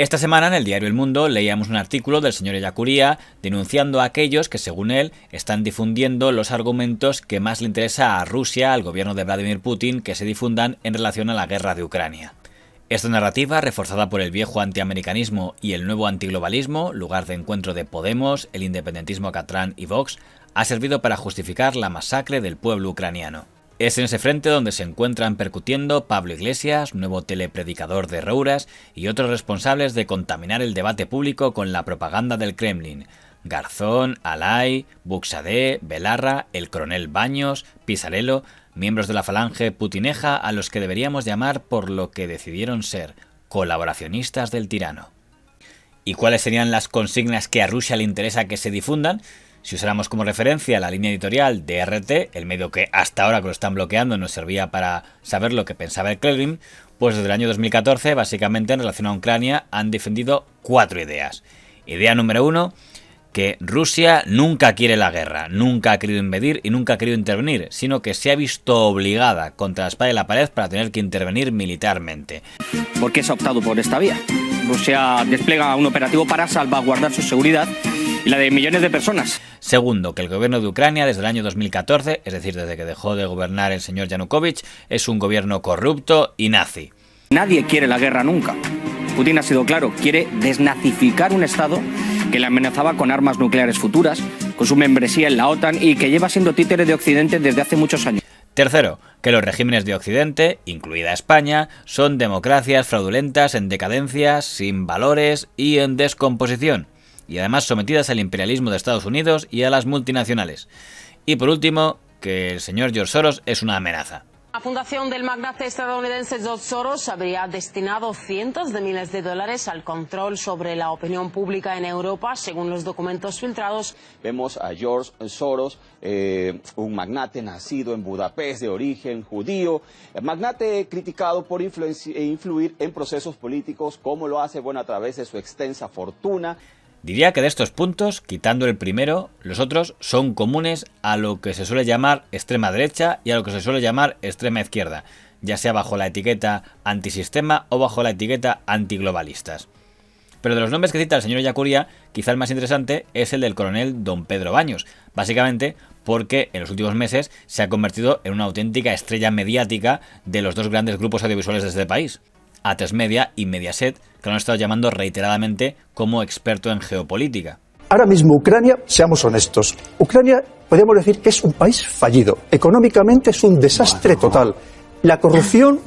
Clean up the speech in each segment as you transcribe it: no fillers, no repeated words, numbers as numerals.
Esta semana en el diario El Mundo leíamos un artículo del señor Ellacuría denunciando a aquellos que, según él, están difundiendo los argumentos que más le interesa a Rusia, al gobierno de Vladimir Putin, que se difundan en relación a la guerra de Ucrania. Esta narrativa, reforzada por el viejo antiamericanismo y el nuevo antiglobalismo, lugar de encuentro de Podemos, el independentismo catrán y Vox, ha servido para justificar la masacre del pueblo ucraniano. Es en ese frente donde se encuentran percutiendo Pablo Iglesias, nuevo telepredicador de Rouras, y otros responsables de contaminar el debate público con la propaganda del Kremlin: Garzón, Alay, Buxadé, Belarra, el coronel Baños, Pisarello, miembros de la falange putineja a los que deberíamos llamar por lo que decidieron ser: colaboracionistas del tirano. ¿Y cuáles serían las consignas que a Rusia le interesa que se difundan? Si usáramos como referencia la línea editorial de RT, el medio que hasta ahora que lo están bloqueando nos servía para saber lo que pensaba el Kremlin, pues desde el año 2014, básicamente en relación a Ucrania, han defendido 4 ideas. Idea número 1, que Rusia nunca quiere la guerra, nunca ha querido invadir y nunca ha querido intervenir, sino que se ha visto obligada contra la espada y la pared para tener que intervenir militarmente. ¿Por qué se ha optado por esta vía? Rusia despliega un operativo para salvaguardar su seguridad y la de millones de personas. Segundo, que el gobierno de Ucrania desde el año 2014, es decir, desde que dejó de gobernar el señor Yanukovych, es un gobierno corrupto y nazi. Nadie quiere la guerra nunca. Putin ha sido claro, quiere desnazificar un Estado que le amenazaba con armas nucleares futuras, con su membresía en la OTAN y que lleva siendo títere de Occidente desde hace muchos años. Tercero, que los regímenes de Occidente, incluida España, son democracias fraudulentas, en decadencia, sin valores y en descomposición, y además sometidas al imperialismo de Estados Unidos y a las multinacionales. Y por último, que el señor George Soros es una amenaza. La fundación del magnate estadounidense George Soros habría destinado cientos de miles de dólares al control sobre la opinión pública en Europa, según los documentos filtrados. Vemos a George Soros, un magnate nacido en Budapest, de origen judío, magnate criticado por influir en procesos políticos, como lo hace, a través de su extensa fortuna. Diría que de estos puntos, quitando el primero, los otros son comunes a lo que se suele llamar extrema derecha y a lo que se suele llamar extrema izquierda, ya sea bajo la etiqueta antisistema o bajo la etiqueta antiglobalistas. Pero de los nombres que cita el señor Ellacuría, quizá el más interesante es el del coronel don Pedro Baños, básicamente porque en los últimos meses se ha convertido en una auténtica estrella mediática de los dos grandes grupos audiovisuales de este país, Atresmedia y Mediaset, que lo han estado llamando reiteradamente como experto en geopolítica. Ahora mismo Ucrania, seamos honestos, Ucrania podríamos decir que es un país fallido. Económicamente es un desastre total. La corrupción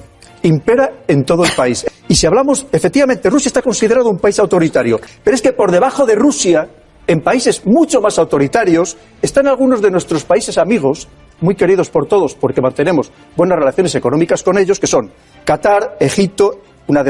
impera en todo el país. Y si hablamos, efectivamente, Rusia está considerado un país autoritario, pero es que por debajo de Rusia, en países mucho más autoritarios, están algunos de nuestros países amigos, muy queridos por todos, porque mantenemos buenas relaciones económicas con ellos, que son Qatar, Egipto, una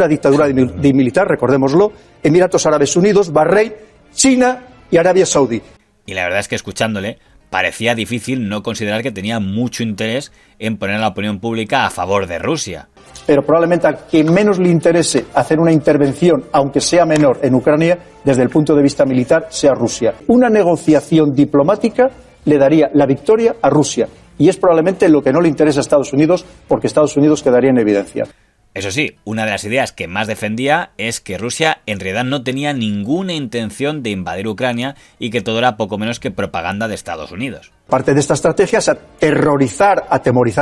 dictadura de militar, recordémoslo, Emiratos Árabes Unidos, Bahrein, China y Arabia Saudí. Y la verdad es que escuchándole, parecía difícil no considerar que tenía mucho interés en poner a la opinión pública a favor de Rusia. Pero probablemente a quien menos le interese hacer una intervención, aunque sea menor, en Ucrania, desde el punto de vista militar, sea Rusia. Una negociación diplomática le daría la victoria a Rusia. Y es probablemente lo que no le interesa a Estados Unidos, porque Estados Unidos quedaría en evidencia. Eso sí, una de las ideas que más defendía es que Rusia en realidad no tenía ninguna intención de invadir Ucrania y que todo era poco menos que propaganda de Estados Unidos. Parte de esta estrategia es atemorizar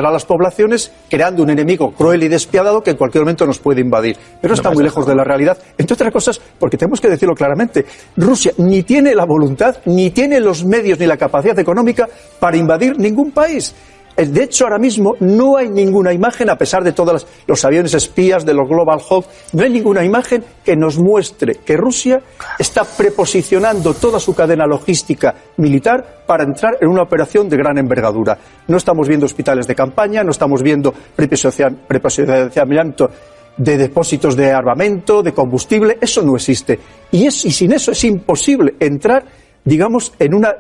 a las poblaciones, creando un enemigo cruel y despiadado que en cualquier momento nos puede invadir. Pero está muy lejos de la realidad, entre otras cosas, porque tenemos que decirlo claramente. Rusia ni tiene la voluntad, ni tiene los medios, ni la capacidad económica para invadir ningún país. De hecho, ahora mismo no hay ninguna imagen, a pesar de todos los aviones espías, de los Global Hawk, no hay ninguna imagen que nos muestre que Rusia está preposicionando toda su cadena logística militar para entrar en una operación de gran envergadura. No estamos viendo hospitales de campaña, no estamos viendo preposicionamiento de depósitos de armamento, de combustible, eso no existe. Y sin eso es imposible entrar, digamos,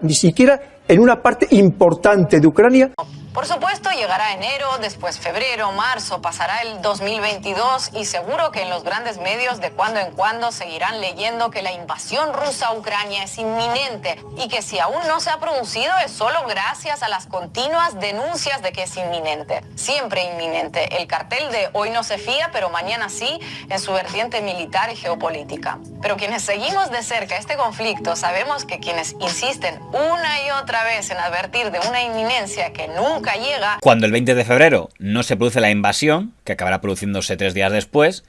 ni siquiera en una parte importante de Ucrania. Por supuesto, llegará enero, después febrero, marzo, pasará el 2022 y seguro que en los grandes medios de cuando en cuando seguirán leyendo que la invasión rusa a Ucrania es inminente y que si aún no se ha producido es solo gracias a las continuas denuncias de que es inminente. Siempre inminente. El cartel de hoy no se fía, pero mañana sí, en su vertiente militar y geopolítica. Pero quienes seguimos de cerca este conflicto sabemos que quienes insisten una y otra vez en advertir de una inminencia que nunca llega. Cuando el 20 de febrero no se produce la invasión, que acabará produciéndose 3 días después,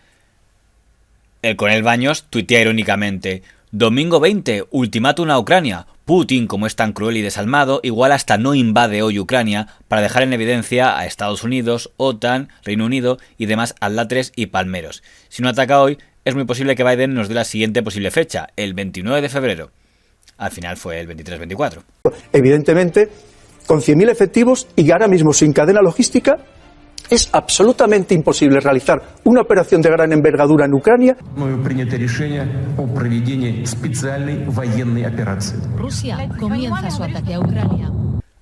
el coronel Baños tuitea irónicamente: domingo 20, ultimátum a Ucrania. Putin, como es tan cruel y desalmado, igual hasta no invade hoy Ucrania para dejar en evidencia a Estados Unidos, OTAN, Reino Unido y demás atlatres y palmeros. Si no ataca hoy, es muy posible que Biden nos dé la siguiente posible fecha, el 29 de febrero. Al final fue el 23-24. Evidentemente, con 100.000 efectivos y ahora mismo sin cadena logística, es absolutamente imposible realizar una operación de gran envergadura en Ucrania. Rusia comienza su ataque a Ucrania.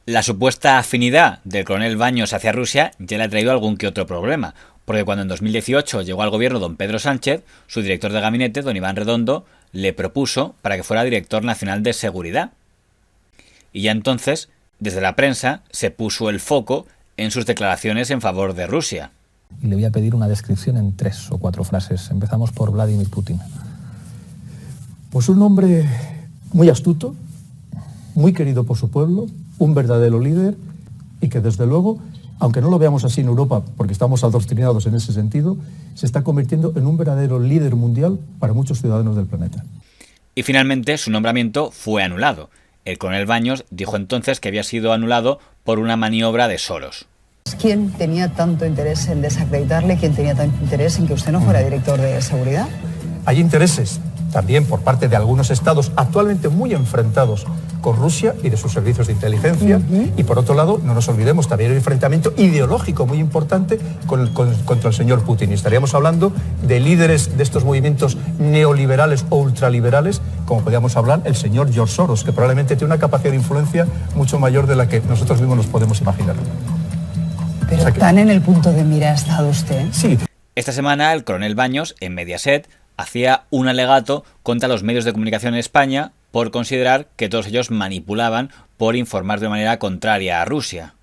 La supuesta afinidad del coronel Baños hacia Rusia ya le ha traído algún que otro problema, porque cuando en 2018 llegó al gobierno don Pedro Sánchez, su director de gabinete, don Iván Redondo, le propuso para que fuera director nacional de seguridad. Y ya entonces, desde la prensa, se puso el foco en sus declaraciones en favor de Rusia. Y le voy a pedir una descripción en 3 o 4 frases. Empezamos por Vladimir Putin. Pues un hombre muy astuto, muy querido por su pueblo, un verdadero líder y que desde luego, aunque no lo veamos así en Europa, porque estamos adoctrinados en ese sentido, se está convirtiendo en un verdadero líder mundial para muchos ciudadanos del planeta. Y finalmente su nombramiento fue anulado. El coronel Baños dijo entonces que había sido anulado por una maniobra de Soros. ¿Quién tenía tanto interés en desacreditarle? ¿Quién tenía tanto interés en que usted no fuera director de seguridad? Hay intereses también por parte de algunos estados actualmente muy enfrentados con Rusia y de sus servicios de inteligencia. Y por otro lado, no nos olvidemos, también hay un enfrentamiento ideológico muy importante contra el señor Putin. Y estaríamos hablando de líderes de estos movimientos neoliberales o ultraliberales, como podríamos hablar el señor George Soros, que probablemente tiene una capacidad de influencia mucho mayor de la que nosotros mismos nos podemos imaginar. Pero tan en el punto de mira ha estado usted. Sí. Esta semana el coronel Baños, en Mediaset, hacía un alegato contra los medios de comunicación en España por considerar que todos ellos manipulaban por informar de manera contraria a Rusia.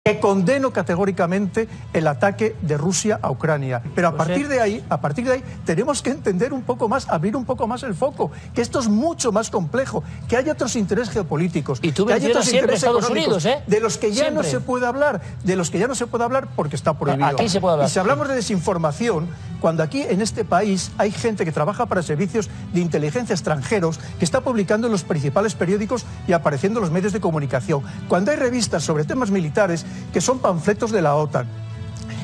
Que condeno categóricamente el ataque de Rusia a Ucrania. Pero a partir de ahí tenemos que entender un poco más, abrir un poco más el foco, que esto es mucho más complejo, que hay otros intereses geopolíticos, y tú que hay otros siempre intereses Estados económicos, Unidos, de los que ya siempre. no se puede hablar, porque está prohibido. Aquí se puede hablar. Y si hablamos de desinformación, cuando aquí en este país hay gente que trabaja para servicios de inteligencia extranjeros que está publicando en los principales periódicos y apareciendo en los medios de comunicación, cuando hay revistas sobre temas militares que son panfletos de la OTAN.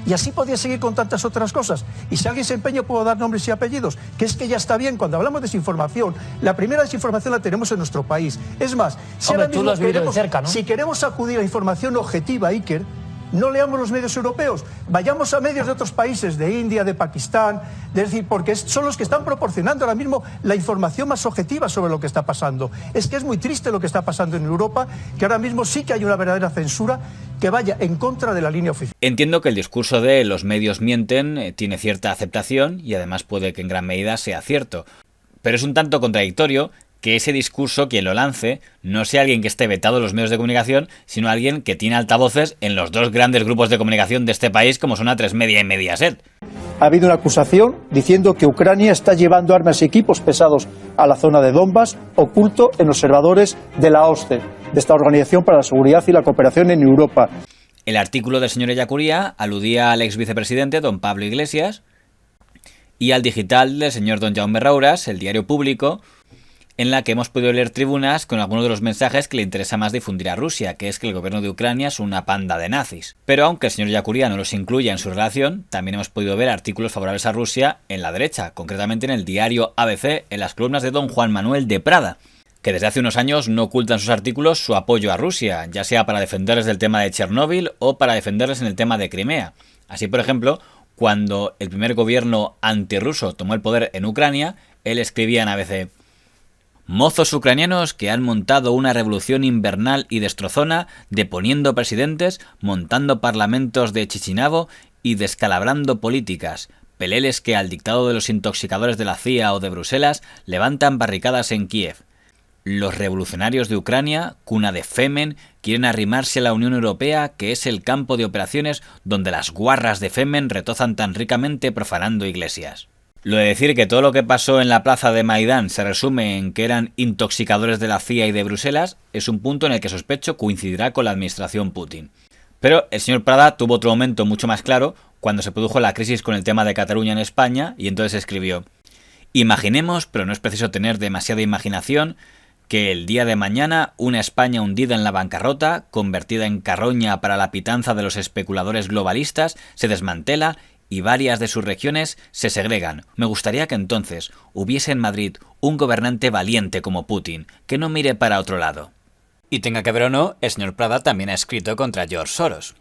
Y así podía seguir con tantas otras cosas. Y si alguien se empeña, puedo dar nombres y apellidos, que es que ya está bien. Cuando hablamos de desinformación, la primera desinformación la tenemos en nuestro país. Es más, si Hombre, ahora mismo tú lo has vivido de cerca, ¿no? si queremos acudir a información objetiva, Iker, no leamos los medios europeos, vayamos a medios de otros países, de India, de Pakistán, es decir, porque son los que están proporcionando ahora mismo la información más objetiva sobre lo que está pasando. Es que es muy triste lo que está pasando en Europa, que ahora mismo sí que hay una verdadera censura que vaya en contra de la línea oficial. Entiendo que el discurso de los medios mienten tiene cierta aceptación y además puede que en gran medida sea cierto, pero es un tanto contradictorio que ese discurso, quien lo lance, no sea alguien que esté vetado en los medios de comunicación, sino alguien que tiene altavoces en los 2 grandes grupos de comunicación de este país, como son A3 Media y Mediaset. Ha habido una acusación diciendo que Ucrania está llevando armas y equipos pesados a la zona de Donbass, oculto en observadores de la OSCE, de esta Organización para la Seguridad y la Cooperación en Europa. El artículo del señor Ellacuría aludía al ex vicepresidente don Pablo Iglesias y al digital del señor don Jaume Rauras, el diario Público, en la que hemos podido leer tribunas con algunos de los mensajes que le interesa más difundir a Rusia, que es que el gobierno de Ucrania es una panda de nazis. Pero aunque el señor Ellacuría no los incluya en su relación, también hemos podido ver artículos favorables a Rusia en la derecha, concretamente en el diario ABC, en las columnas de don Juan Manuel de Prada, que desde hace unos años no ocultan sus artículos su apoyo a Rusia, ya sea para defenderles del tema de Chernóbil o para defenderles en el tema de Crimea. Así, por ejemplo, cuando el primer gobierno antirruso tomó el poder en Ucrania, él escribía en ABC: Mozos ucranianos que han montado una revolución invernal y destrozona, deponiendo presidentes, montando parlamentos de Chichinabo y descalabrando políticas. Peleles que al dictado de los intoxicadores de la CIA o de Bruselas levantan barricadas en Kiev. Los revolucionarios de Ucrania, cuna de Femen, quieren arrimarse a la Unión Europea, que es el campo de operaciones donde las guarras de Femen retozan tan ricamente profanando iglesias. Lo de decir que todo lo que pasó en la plaza de Maidán se resume en que eran intoxicadores de la CIA y de Bruselas es un punto en el que sospecho coincidirá con la administración Putin. Pero el señor Prada tuvo otro momento mucho más claro cuando se produjo la crisis con el tema de Cataluña en España y entonces escribió: imaginemos, pero no es preciso tener demasiada imaginación, que el día de mañana una España hundida en la bancarrota, convertida en carroña para la pitanza de los especuladores globalistas, se desmantela y varias de sus regiones se segregan. Me gustaría que entonces hubiese en Madrid un gobernante valiente como Putin, que no mire para otro lado. Y tenga que ver o no, el señor Prada también ha escrito contra George Soros.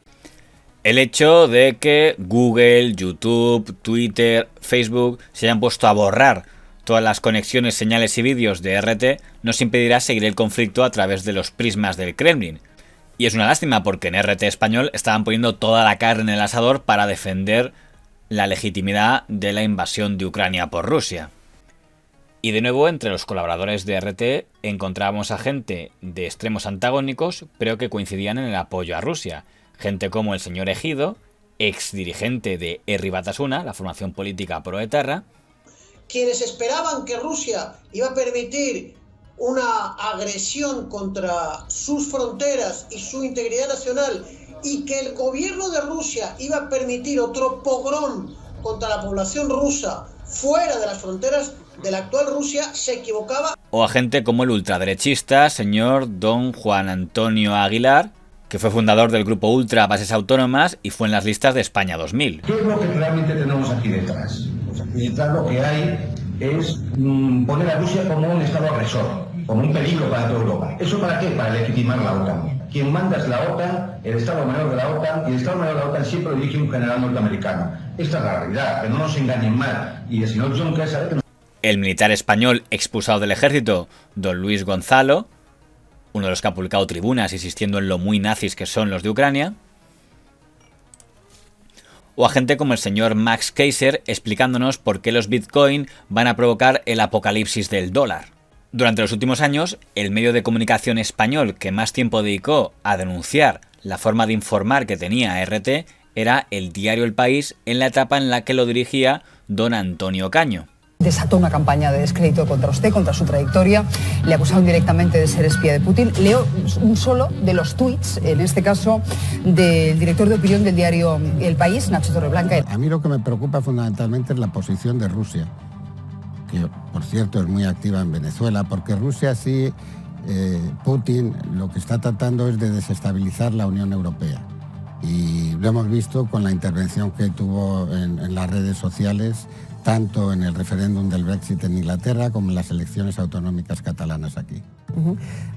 El hecho de que Google, YouTube, Twitter, Facebook se hayan puesto a borrar todas las conexiones, señales y vídeos de RT nos impedirá seguir el conflicto a través de los prismas del Kremlin. Y es una lástima porque en RT español estaban poniendo toda la carne en el asador para defender la legitimidad de la invasión de Ucrania por Rusia. Y de nuevo, entre los colaboradores de RT encontrábamos a gente de extremos antagónicos, pero que coincidían en el apoyo a Rusia. Gente como el señor Ejido, ex dirigente de Herri Batasuna, la formación política pro-etarra. Quienes esperaban que Rusia iba a permitir una agresión contra sus fronteras y su integridad nacional y que el gobierno de Rusia iba a permitir otro pogrom contra la población rusa fuera de las fronteras de la actual Rusia, se equivocaba. O a gente como el ultraderechista señor don Juan Antonio Aguilar, que fue fundador del grupo Ultra Bases Autónomas y fue en las listas de España 2000. ¿Qué es lo que realmente tenemos aquí detrás? Pues aquí detrás lo que hay es poner a Rusia como un estado agresor, como un peligro para toda Europa. ¿Eso para qué? Para legitimar la OTAN. Quien manda es la OTAN, el Estado Mayor de la OTAN, y el Estado Mayor de la OTAN siempre lo dirige un general norteamericano. Esta es la realidad, que no nos engañen mal. Y el señor Juncker sabe que... El militar español expulsado del ejército, don Luis Gonzalo, uno de los que ha publicado tribunas insistiendo en lo muy nazis que son los de Ucrania. O a gente como el señor Max Kaiser explicándonos por qué los Bitcoin van a provocar el apocalipsis del dólar. Durante los últimos años, el medio de comunicación español que más tiempo dedicó a denunciar la forma de informar que tenía RT era el diario El País, en la etapa en la que lo dirigía don Antonio Caño. Desató una campaña de descrédito contra usted, contra su trayectoria. Le acusaron directamente de ser espía de Putin. Leo un solo de los tuits, en este caso, del director de opinión del diario El País, Nacho Torreblanca. A mí lo que me preocupa fundamentalmente es la posición de Rusia, que por cierto es muy activa en Venezuela, porque Rusia sí, Putin lo que está tratando es de desestabilizar la Unión Europea. Y lo hemos visto con la intervención que tuvo en las redes sociales, tanto en el referéndum del Brexit en Inglaterra como en las elecciones autonómicas catalanas aquí.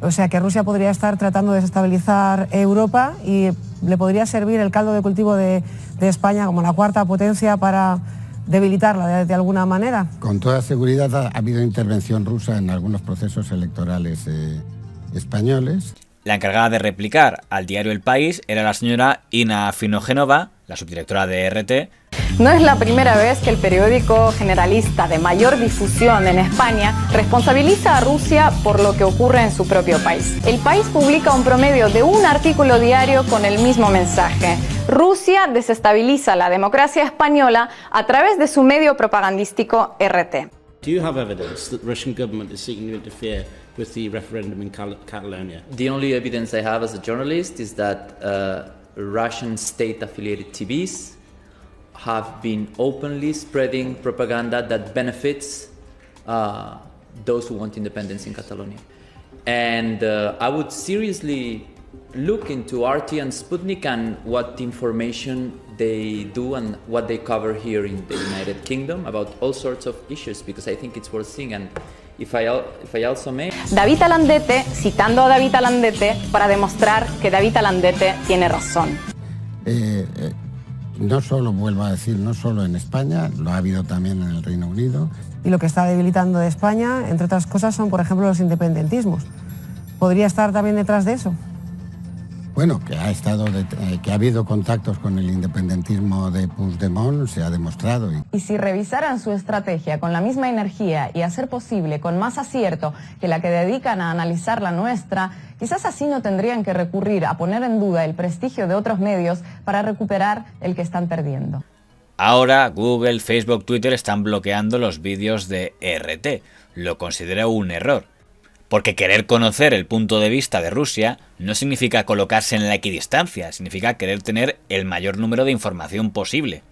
O sea que Rusia podría estar tratando de desestabilizar Europa y le podría servir el caldo de cultivo de España como la cuarta potencia para debilitarla de alguna manera. Con toda seguridad ha habido intervención rusa en algunos procesos electorales españoles. La encargada de replicar al diario El País era la señora Ina Finogénova, la subdirectora de RT. No es la primera vez que el periódico generalista de mayor difusión en España responsabiliza a Rusia por lo que ocurre en su propio país. El País publica un promedio de un artículo diario con el mismo mensaje. Rusia desestabiliza la democracia española a través de su medio propagandístico RT. Do you have evidence that the Russian government is seeking to interfere with the referendum in Catalonia? The only evidence I have as a journalist is that Russian state-affiliated TVs have been openly spreading propaganda that benefits those who want independence in Catalonia. And I would seriously look into RT and Sputnik and what information they do and what they cover here in the United Kingdom about all sorts of issues, because I think it's worth seeing. And if I also may... David Alandete, citando a David Alandete para demostrar que David Alandete tiene razón. No solo, vuelvo a decir, no solo en España, lo ha habido también en el Reino Unido. Y lo que está debilitando de España, entre otras cosas, son, por ejemplo, los independentismos. ¿Podría estar también detrás de eso? Bueno, que ha habido contactos con el independentismo de Puigdemont, se ha demostrado. Y si revisaran su estrategia con la misma energía y a ser posible con más acierto que la que dedican a analizar la nuestra, quizás así no tendrían que recurrir a poner en duda el prestigio de otros medios para recuperar el que están perdiendo. Ahora Google, Facebook, Twitter están bloqueando los vídeos de RT. Lo considero un error. Porque querer conocer el punto de vista de Rusia no significa colocarse en la equidistancia, significa querer tener el mayor número de información posible.